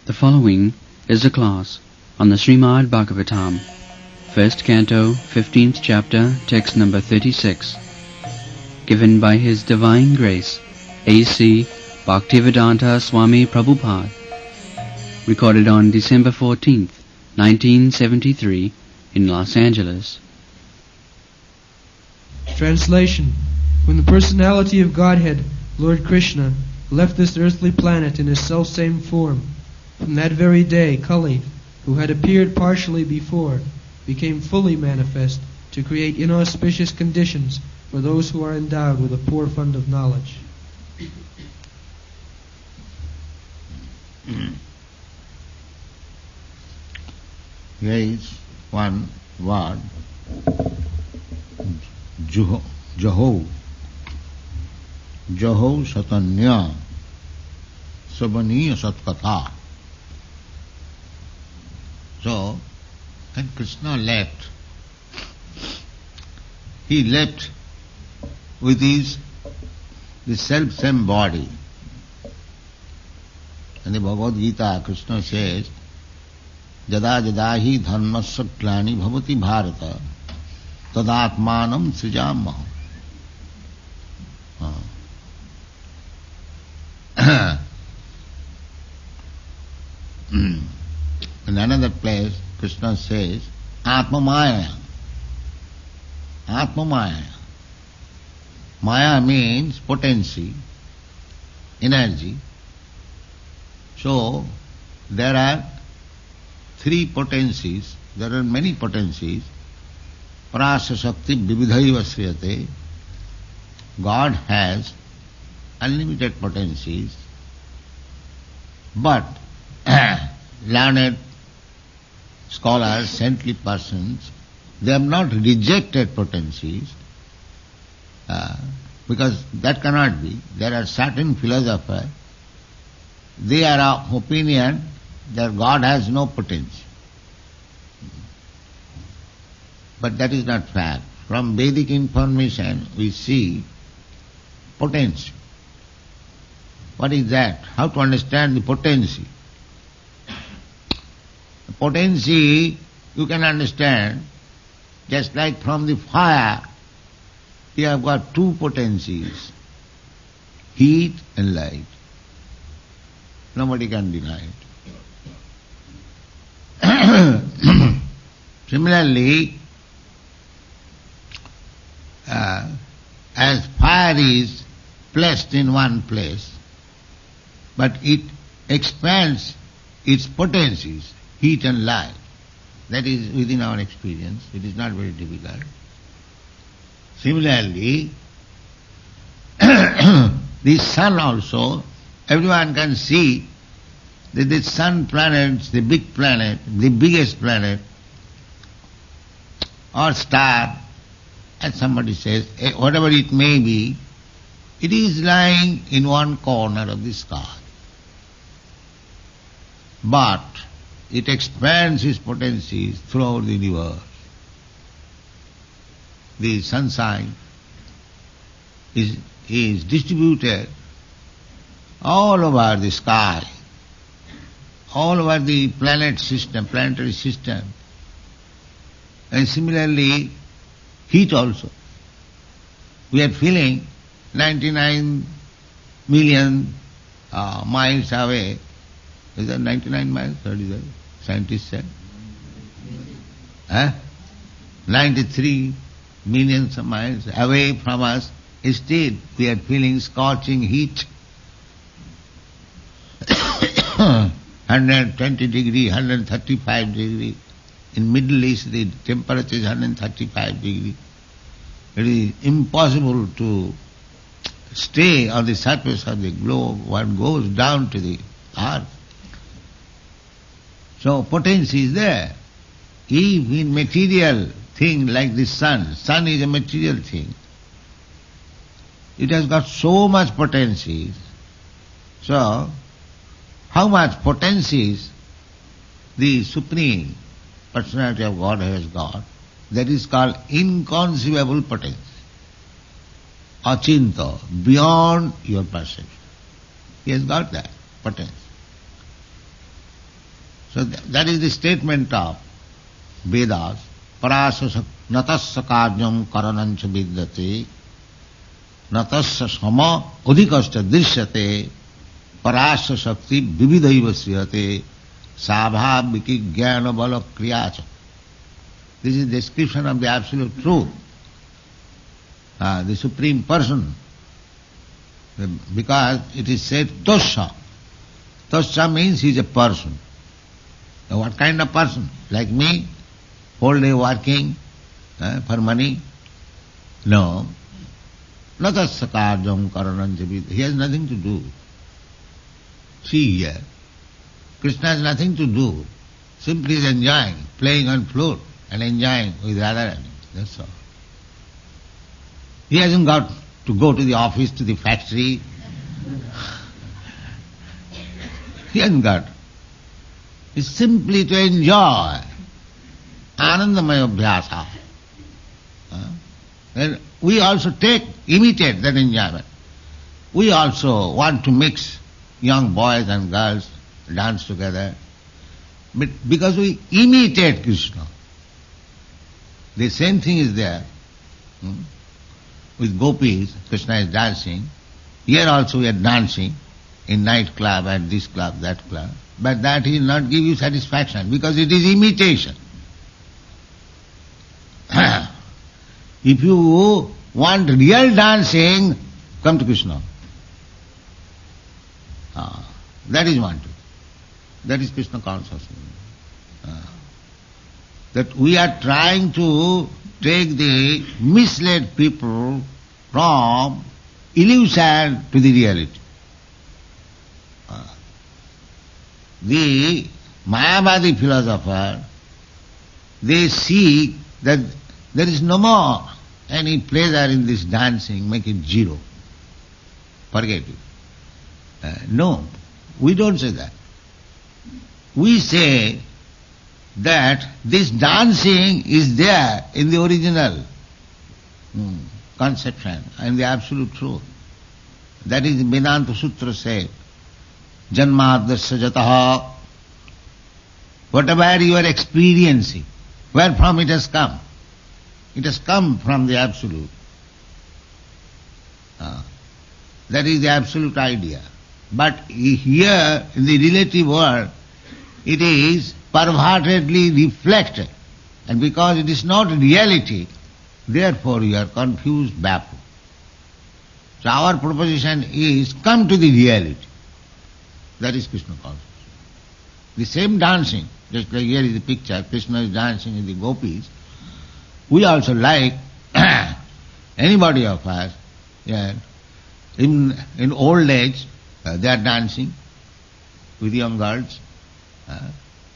The following is a class on the Srimad Bhagavatam, first canto, 15th chapter, text number 36, given by His Divine Grace, A.C. Bhaktivedanta Swami Prabhupada, recorded on December 14th, 1973, in Los Angeles. Translation. When the personality of Godhead, Lord Krishna, left this earthly planet in his selfsame form, from that very day Kali, who had appeared partially before, became fully manifest to create inauspicious conditions for those who are endowed with a poor fund of knowledge. Here is one word, Jahou. Jahou Satanya Sabaniya Satkatha. So, when Krishna left, he left with the self-same body. In the Bhagavad Gita, Krishna says, Jada jada hi dharmasya glani bhavati bharata tadatmanam srijamah. In another place, Krishna says, Atma Maya. Atma Maya. Maya means potency, energy. So, there are three potencies, there are many potencies. Prasya Shakti Vividhaiva Sriyate. God has unlimited potencies, but learned scholars, saintly persons, they have not rejected potencies, because that cannot be. There are certain philosophers, they are of opinion that God has no potency. But that is not fact. From Vedic information we see potency. What is that? How to understand the potency? The potency you can understand just like from the fire you have got two potencies, heat and light. Nobody can deny it. Similarly, as fire is placed in one place, but it expands its potencies, heat and light. That is within our experience. It is not very difficult. Similarly, the sun also, everyone can see that the sun planet, the big planet, the biggest planet, or star, as somebody says, whatever it may be, it is lying in one corner of the sky. But it expands its potencies throughout the universe. The sunshine is distributed all over the sky, all over the planetary system. And similarly, heat also. We are feeling 99 million miles away. Is that 99 miles? What is that? Scientists said. 93 millions of miles away from us, still we are feeling scorching heat. 120 degree, 135 degree. In Middle East the temperature is 135 degree. It is impossible to stay on the surface of the globe. One goes down to the earth. So potency is there. If in material thing like the sun is a material thing, it has got so much potencies. So, how much potencies the Supreme Personality of God has got, that is called inconceivable potency. Achinta, beyond your perception. He has got that potency. So that is the statement of Vedas. Parasya natasya karyam karanancha vidyate natasya sama adhikascha drishyate parasya shakti vividaiva sriyate sabhaviki jnana bala kriyacha. This is description of the absolute truth, the Supreme Person. Because it is said Tosha. Tosha means he is a person. Now what kind of person? Like me? Whole day working for money? No. Natasya karyam karanancha vidyate. He has nothing to do. See here, Krishna has nothing to do. Simply is enjoying, playing on flute and enjoying with Radharani. That's all. He hasn't got to go to the office, to the factory. He hasn't got. It's simply to enjoy. Anandamaya abhyasa. And we also imitate that enjoyment. We also want to mix young boys and girls, dance together. But because we imitate Krishna. The same thing is there. With gopis, Krishna is dancing. Here also we are dancing in night club and this club, that club. But that will not give you satisfaction because it is imitation. If you want real dancing, come to Krishna. That is one. That is Krishna consciousness. That we are trying to take the misled people from illusion to the reality. The Mayavadi philosopher, they see that there is no more any pleasure in this dancing, make it zero. Forget it. No, we don't say that. We say that this dancing is there in the original conception and the absolute truth. That is Vedanta Sutra said, Janmadasya jataha. Whatever you are experiencing, where from it has come? It has come from the absolute. That is the absolute idea. But here, in the relative world, it is pervertedly reflected. And because it is not reality, therefore you are confused, baffled. So our proposition is, come to the reality. That is Krishna consciousness. The same dancing, just like here is the picture, Krishna is dancing with the gopis. We also like, anybody of us, in old age, they are dancing with young girls.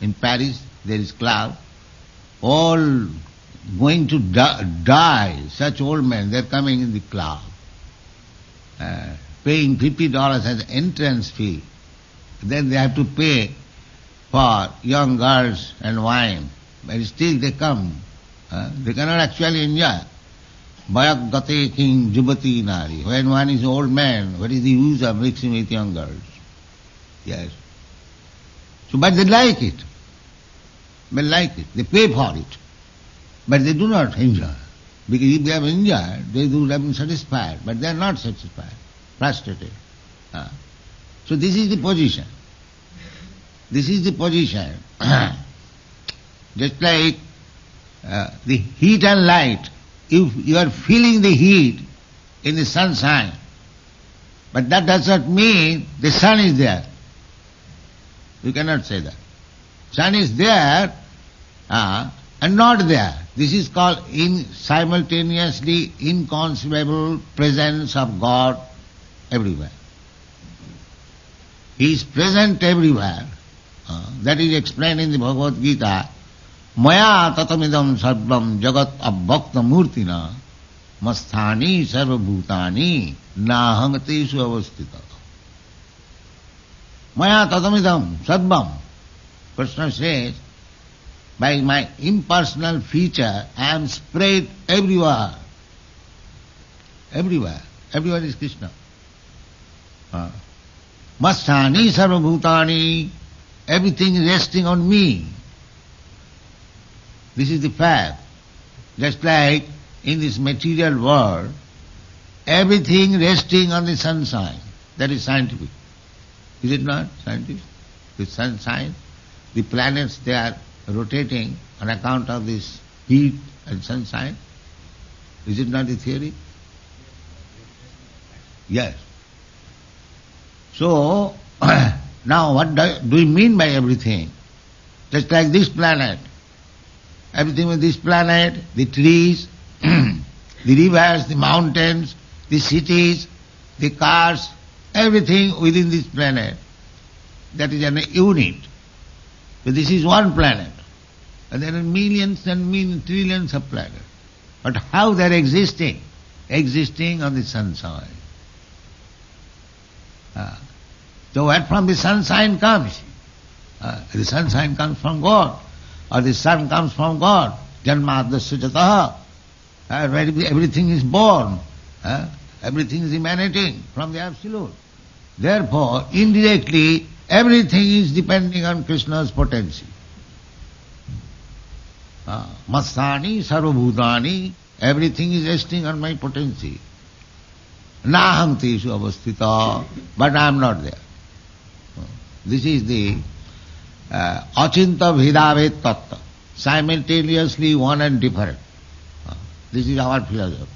In Paris, there is club. All going to die, such old men, they are coming in the club, paying $50 as entrance fee. Then they have to pay for young girls and wine. But still they come. They cannot actually enjoy. Bayak gate king jubati nari. When one is old man, what is the use of mixing with young girls? Yes. So, but they like it. They like it. They pay for it. But they do not enjoy. Because if they have enjoyed, they would have been satisfied. But they are not satisfied. Frustrated. So this is the position. This is the position. Just like the heat and light. If you are feeling the heat in the sunshine, but that does not mean the sun is there. You cannot say that. Sun is there and not there. This is called simultaneously inconceivable presence of God everywhere. He is present everywhere. That is explained in the Bhagavad Gita. Maya tatamidam sarvam jagat abbhakta murtina masthani sarvabhutani nahangatesu avastita. Maya tatamidam sarvam. Krishna says, by my impersonal feature, I am spread everywhere. Everywhere. Everywhere is Krishna. Masthani sarvabhutani. everything is resting on me. This is the fact. Just like in this material world, everything resting on the sunshine. That is scientific. Is it not scientific? The sunshine, the planets, they are rotating on account of this heat and sunshine. Is it not the theory? Yes. So, now what do we mean by everything? Just like this planet. Everything with this planet, the trees, the rivers, the mountains, the cities, the cars, everything within this planet. That is an unit. So this is one planet. And there are millions and trillions of planets. But how they are existing? Existing on the sunshine. So where from the sunshine comes? The sunshine comes from God. Or the sun comes from God. Janmadasya jataha. Everything is born. Everything is emanating from the Absolute. Therefore, indirectly, everything is depending on Krishna's potency. Masani sarvabhutani, everything is resting on my potency. Naham teshu avasthita, but I am not there. This is the achinta bhedavet tattva, simultaneously one and different. This is our philosophy.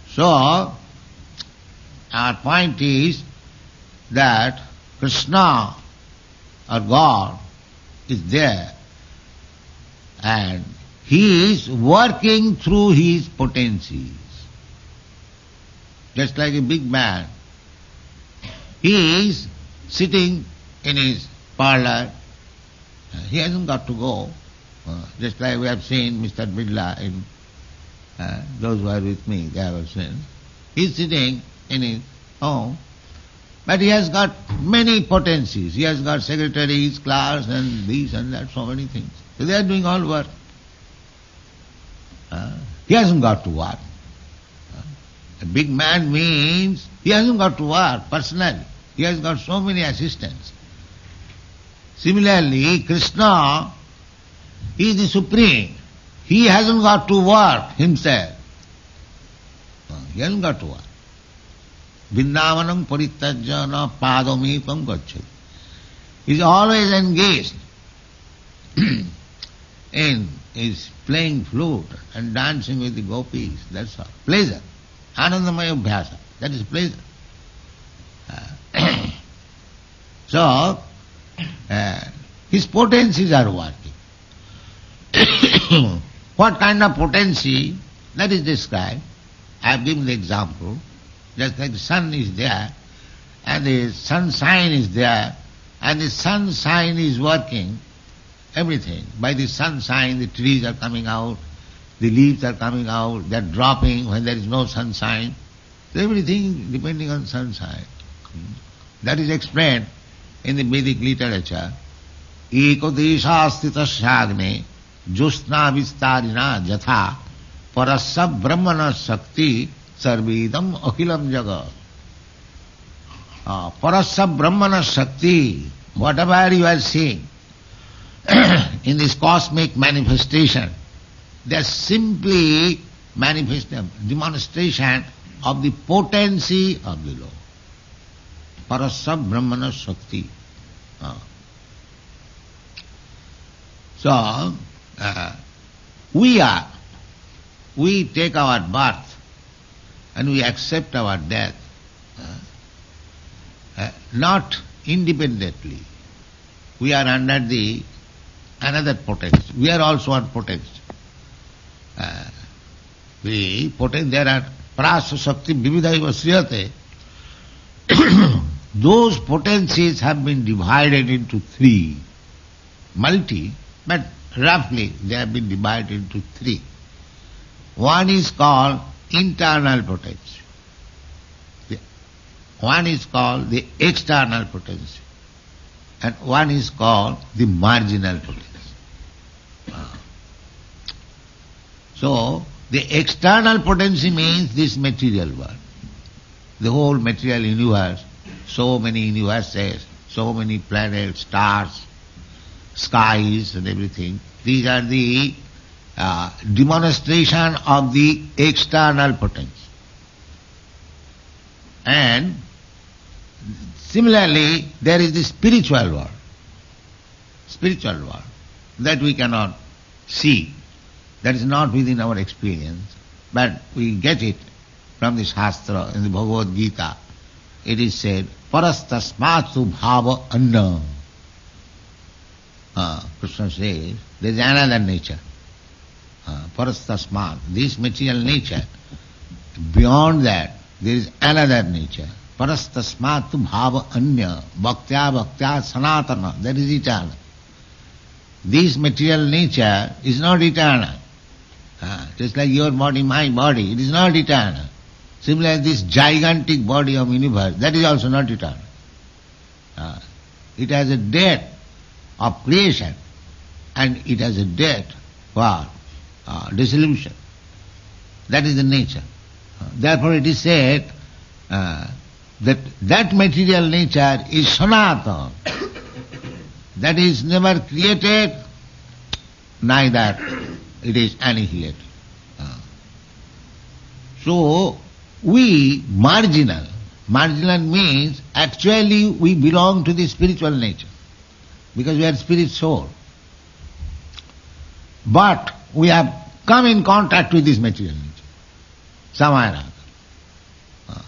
So, our point is that Krishna or God is there and He is working through His potencies. Just like a big man, he is sitting in his parlor, he hasn't got to go. Just like we have seen Mr. Birla in those who are with me, they have seen. He is sitting in his home, but he has got many potencies. He has got secretaries, clerks, and this and that, so many things. So they are doing all work. He hasn't got to work. A big man means he hasn't got to work personally. He has got so many assistants. Similarly, Krishna is the Supreme. He hasn't got to work himself. He hasn't got to work. Vrindavanam parittajya na padomipam gacchati. He is always engaged in his playing flute and dancing with the gopis. That's all. Pleasure. Anandamaya bhyasa. That is pleasure. So, his potencies are working. What kind of potency? That is described. I have given the example. Just like the sun is there, and the sunshine is there, and the sunshine is working everything. By the sunshine, the trees are coming out, the leaves are coming out, they are dropping when there is no sunshine. So everything depending on sunshine. That is explained in the Vedic literature. Eko deshastita shagne josna vistarina jatha parasya brahmana shakti sarvedam akhilam jagat. Parasya brahmana shakti, whatever you are seeing in this cosmic manifestation, they are simply demonstration of the potency of the Lord. Parasya brahmana shakti. So, we take our birth and we accept our death, not independently. We are under the another potency. We are also on potency. There are prasa shakti vividhaiva sriyate. Those potencies have been divided into three. Multi, but roughly they have been divided into three. One is called internal potency. One is called the external potency. And one is called the marginal potency. So, the external potency means this material world. The whole material universe, so many universes, so many planets, stars, skies and everything. These are the demonstration of the external potency. And similarly, there is the spiritual world. Spiritual world that we cannot see. That is not within our experience. But we get it from the Shastra, in the Bhagavad Gita. It is said, Parastasmatu bhava anna. Krishna says, there is another nature. Parastasmat, this material nature. Beyond that, there is another nature. Parastasmatu bhava anya. Bhaktya bhaktya sanatana. That is eternal. This material nature is not eternal. Just like your body, my body, it is not eternal. Similarly, this gigantic body of universe, that is also not eternal. It has a date of creation and it has a date for dissolution. That is the nature. Therefore it is said that material nature is sanatana. That is never created, neither it is annihilated. So, we marginal. Marginal means actually we belong to the spiritual nature because we are spirit soul. But we have come in contact with this material nature, somehow or other.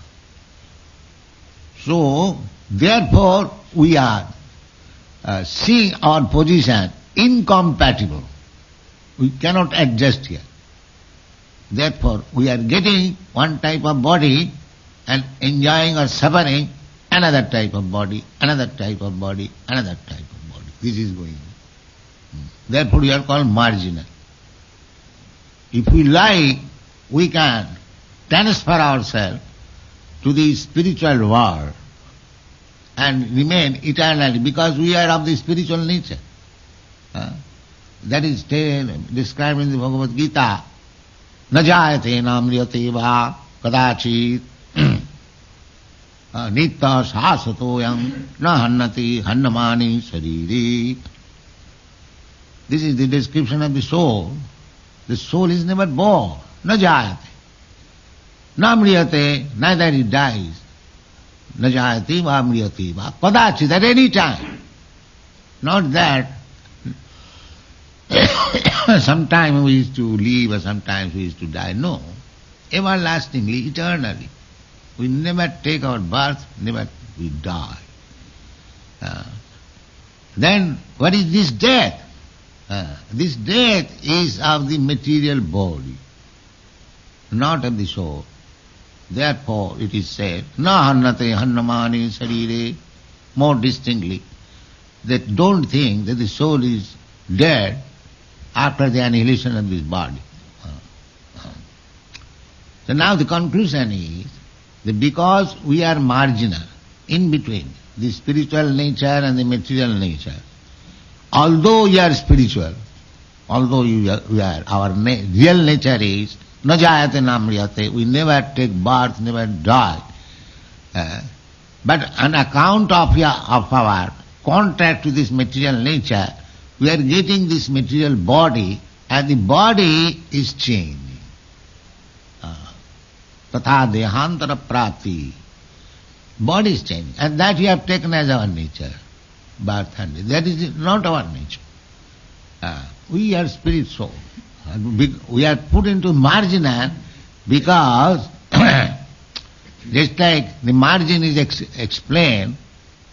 So, therefore we are seeing our position incompatible. We cannot adjust here. Therefore, we are getting one type of body and enjoying or suffering another type of body, another type of body, another type of body. This is going on. Therefore, we are called marginal. If we like, we can transfer ourselves to the spiritual world and remain eternally because we are of the spiritual nature. That is described in the Bhagavad Gita. Na jayate namriyate va kadachit nitta sasatoyam na hannati hannamani sariri. This is the description of the soul. The soul is never born. Na jayate. Namriyate, neither it dies. Na jayate va amriyate va kadachit, at any time. Not that sometimes we used to live or sometimes we used to die. No. Everlastingly, eternally. We never take our birth, never we die. Then what is this death? This death is of the material body, not of the soul. Therefore it is said, na hannate hannamani sarire, more distinctly, that don't think that the soul is dead after the annihilation of this body. So now the conclusion is that because we are marginal, in between the spiritual nature and the material nature, although we are spiritual, although we are our real nature is na jayate namriyate, we never take birth, never die. But on account of our contact with this material nature, we are getting this material body and the body is changing. Tatha dehantara prati. Body is changing. And that we have taken as our nature. Birth and death. That is not our nature. We are spirit soul. We are put into marginal because just like the margin is explained,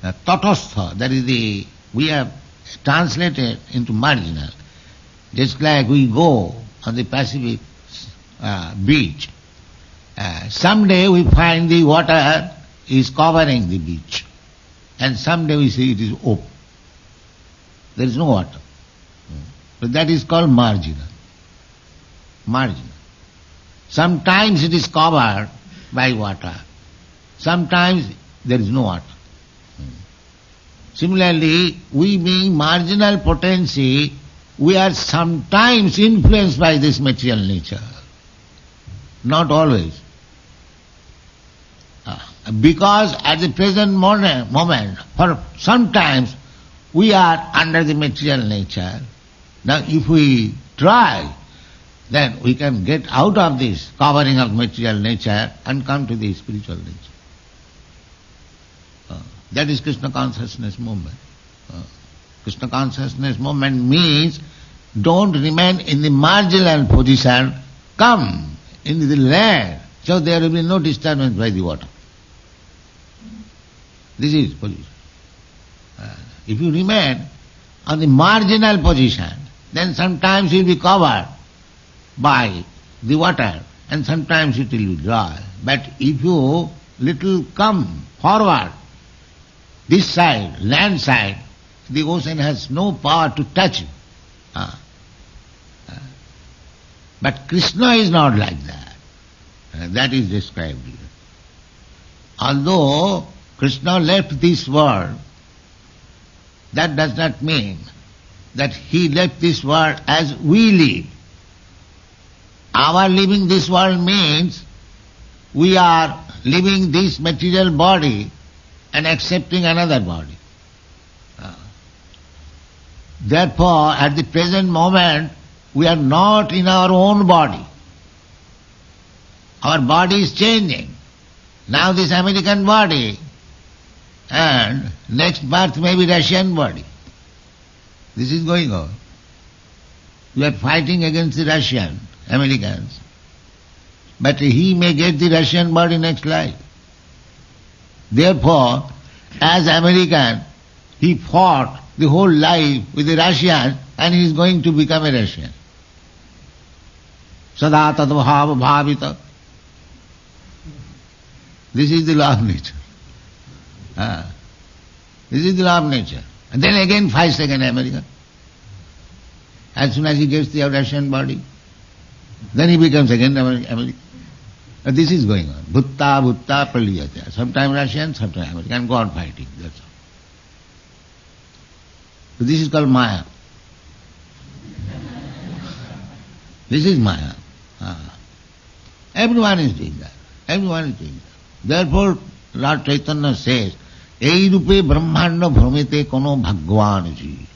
tatastha, that is we have translated into marginal. Just like we go on the Pacific beach. Someday we find the water is covering the beach. And someday we see it is open. There is no water. But that is called marginal. Marginal. Sometimes it is covered by water. Sometimes there is no water. Similarly, we being marginal potency, we are sometimes influenced by this material nature. Not always. Because at the present moment, for sometimes we are under the material nature. Now if we try, then we can get out of this covering of material nature and come to the spiritual nature. That is Krishna consciousness movement. Krishna consciousness movement means don't remain in the marginal position, come into the land, so there will be no disturbance by the water. This is position. If you remain on the marginal position, then sometimes you will be covered by the water and sometimes it will be dry. But if you little come forward, this side, land side, the ocean has no power to touch you. But Krishna is not like that. That is described here. Although Krishna left this world, that does not mean that he left this world as we live. Our living this world means we are living this material body and accepting another body. Therefore, at the present moment, we are not in our own body. Our body is changing. Now this American body, and next birth may be Russian body. This is going on. We are fighting against the Russian, Americans. But he may get the Russian body next life. Therefore, as American, he fought the whole life with the Russian and he is going to become a Russian. Sada tadbhava bhavita. This is the law of nature. This is the law of nature. And then again fights against America. As soon as he gets the Russian body, then he becomes again American. This is going on. Bhutta praliyatya. Sometimes Russian, sometimes American. Go on fighting. That's all. So this is called Maya. This is Maya. Everyone is doing that. Everyone is doing that. Therefore, Lord Chaitanya says, Ei rupe brahmanda bhramete kono bhagwan ji.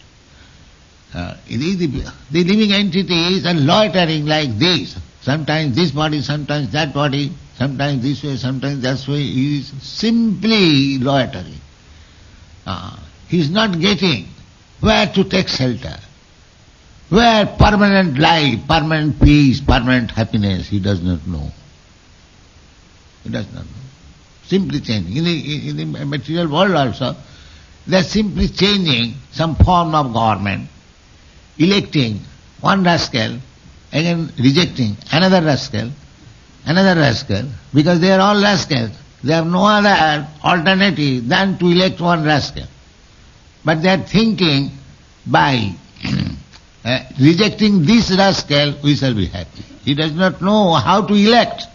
The living entities are loitering like this. Sometimes this body, sometimes that body, sometimes this way, sometimes that way. He is simply loitering. He is not getting where to take shelter, where permanent life, permanent peace, permanent happiness, he does not know. He does not know. Simply changing. In the material world also, they are simply changing some form of government, electing one rascal, again rejecting another rascal, because they are all rascals. They have no other alternative than to elect one rascal. But they are thinking by rejecting this rascal, we shall be happy. He does not know how to elect.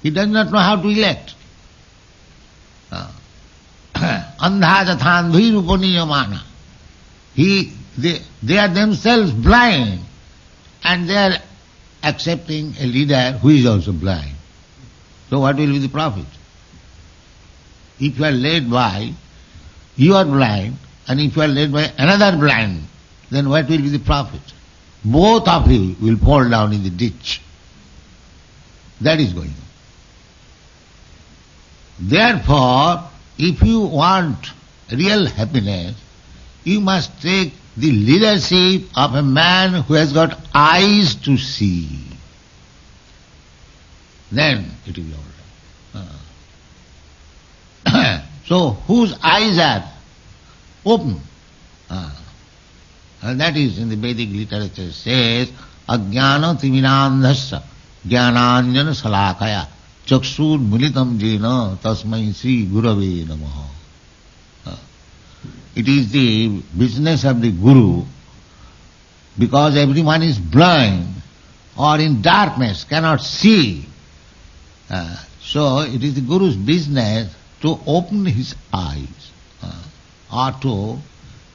He does not know how to elect. Andha jathandhi rupaniyamana. They are themselves blind and they are accepting a leader who is also blind. So what will be the profit? If you are led by, you are blind, and if you are led by another blind, then what will be the profit? Both of you will fall down in the ditch. That is going on. Therefore, if you want real happiness, you must take the leadership of a man who has got eyes to see. Then it will be all right. So, whose eyes are open? And that is in the Vedic literature says, Ajnana timinandhasya jnananjana salakaya chaksur militam jena tasmai sri gurave namaha. It is the business of the Guru, because everyone is blind or in darkness, cannot see. So it is the Guru's business to open his eyes or to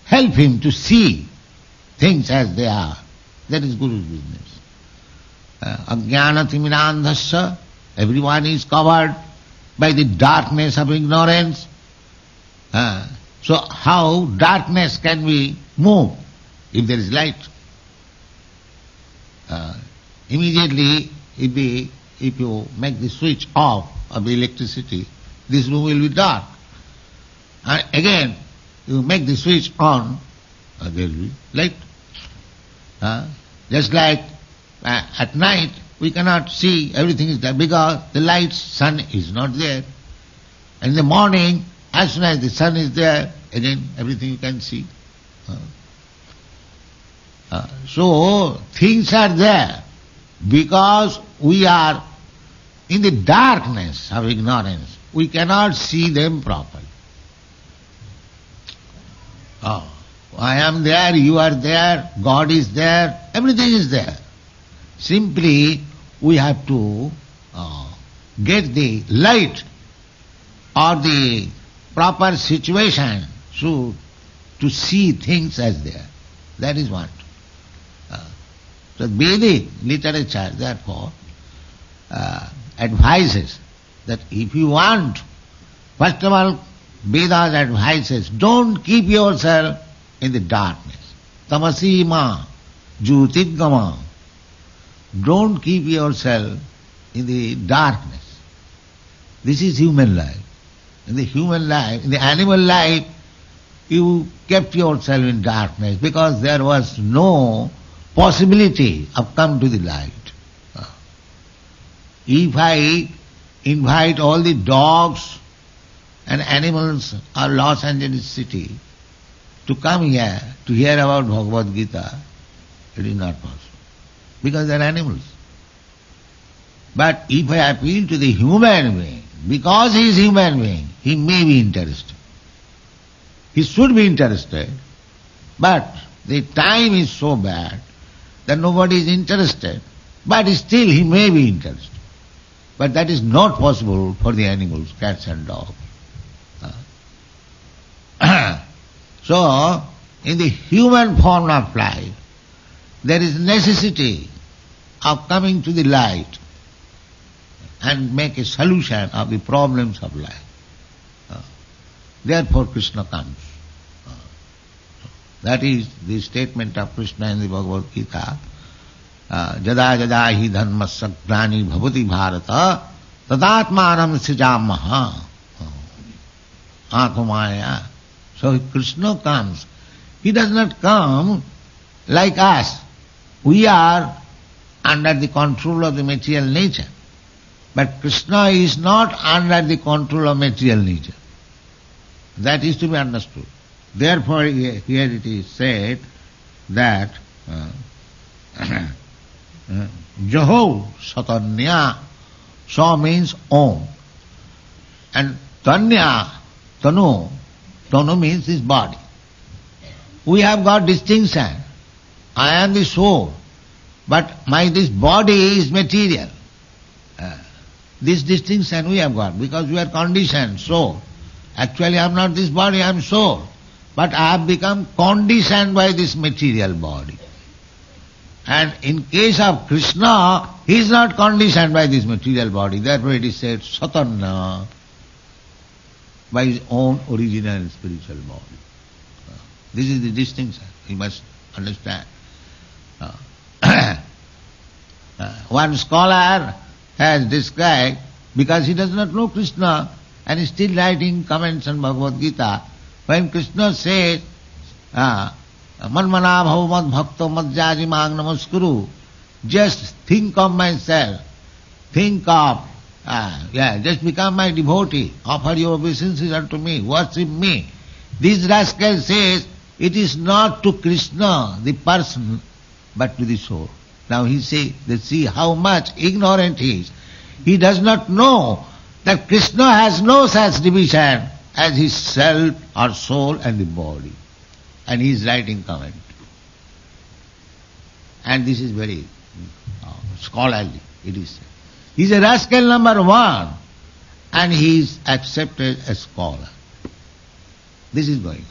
help him to see things as they are. That is Guru's business. Ajnana timirandhasya Everyone is covered by the darkness of ignorance. So how darkness can be moved if there is light? Immediately, if you make the switch off of the electricity, this room will be dark. And again, you make the switch on, there will be light. Just like at night, we cannot see, everything is there because the light, sun is not there. And in the morning, as soon as the sun is there, again everything you can see. So things are there because we are in the darkness of ignorance. We cannot see them properly. I am there, you are there, God is there, everything is there. Simply we have to get the light or the proper situation to see things as they are. That is what. So Vedic literature therefore advises that if you want, first of all, Vedas advises, don't keep yourself in the darkness. Tamasima, jyotigama. Don't keep yourself in the darkness. This is human life. In the human life, in the animal life, you kept yourself in darkness because there was no possibility of come to the light. If I invite all the dogs and animals of Los Angeles city to come here to hear about Bhagavad Gita, it is not possible because they are animals. But if I appeal to the human being, because he is human being, he may be interested. He should be interested, but the time is so bad that nobody is interested. But still he may be interested. But that is not possible for the animals, cats and dogs. So, in the human form of life, there is necessity of coming to the light and make a solution of the problems of life. Therefore Krishna comes. That is the statement of Krishna in the Bhagavad Gita. Jada jada hi dharmasya grani bhavati bharata tadatmanam srijamaha atmaya. So Krishna comes. He does not come like us. We are under the control of the material nature. But Krishna is not under the control of material nature. That is to be understood. Therefore here it is said that Jaho Satanya, Sa means Om, and Tanya, Tanu means his body. We have got distinction. I am the soul, but this body is material. This distinction we have got because we are conditioned soul. Actually I am not this body, I am soul. But I have become conditioned by this material body. And in case of Krishna, he is not conditioned by this material body. Therefore it is said Satanna, by his own original and spiritual body. This is the distinction. You must understand. One scholar has described, because he does not know Krishna and is still writing comments on Bhagavad Gita, when Krishna says, Manmana bhava mad bhakto madhyaji mang namaskuru, just think of myself, just become my devotee, offer your obeisances unto me, worship me. This rascal says, it is not to Krishna, the person, but to the soul. Now he says, see how much ignorant he is. He does not know that Krishna has no such division as his self or soul and the body. And he is writing comment. And this is very scholarly, it is said. He is a rascal number one, and he is accepted as scholar. This is going on.